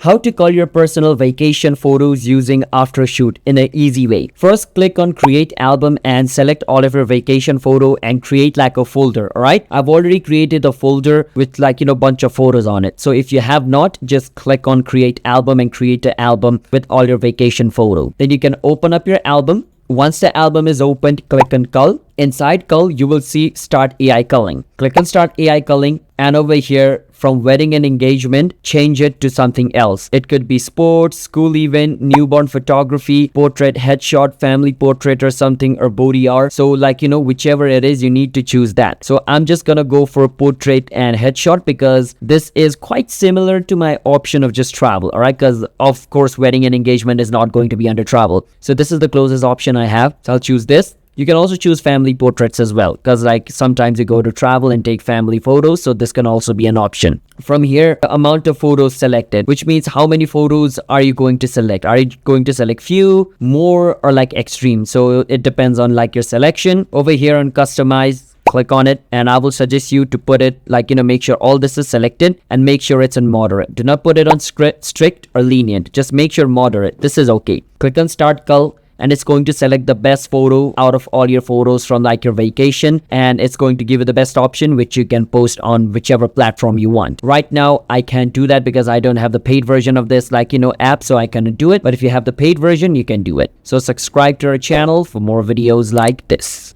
How to cull your personal vacation photos using Aftershoot in an easy way. First, click on create album and select all of your vacation photo and create like a folder. All right, I've already created a folder with like bunch of photos on it. So if you have not, just click on create album and create an album with all your vacation photo. Then you can open up your album. Once the album is opened, click on Cull. Inside Cull, you will see Start AI Culling. Click on Start AI Culling, and over here from wedding and engagement, change it to something else. It could be sports, school event, newborn photography, portrait, headshot, family portrait or something, or body art. So like, whichever it is, you need to choose that. So I'm just gonna go for portrait and headshot because this is quite similar to my option of just travel. All right, because of course, wedding and engagement is not going to be under travel. So this is the closest option I have. So I'll choose this. You can also choose family portraits as well, because like sometimes you go to travel and take family photos, so this can also be an option. From here, amount of photos selected, which means how many photos are you going to select? Are you going to select few, more, or like extreme? So it depends on like your selection. Over here on customize, click on it, and I will suggest you to put it like, make sure all this is selected and make sure it's in moderate. Do not put it on strict or lenient. Just make sure moderate. This is okay. Click on start cull, and it's going to select the best photo out of all your photos from like your vacation, and it's going to give you the best option which you can post on whichever platform you want. Right now I can't do that because I don't have the paid version of this like app, so I cannot do it. But if you have the paid version, you can do it. So subscribe to our channel for more videos like this.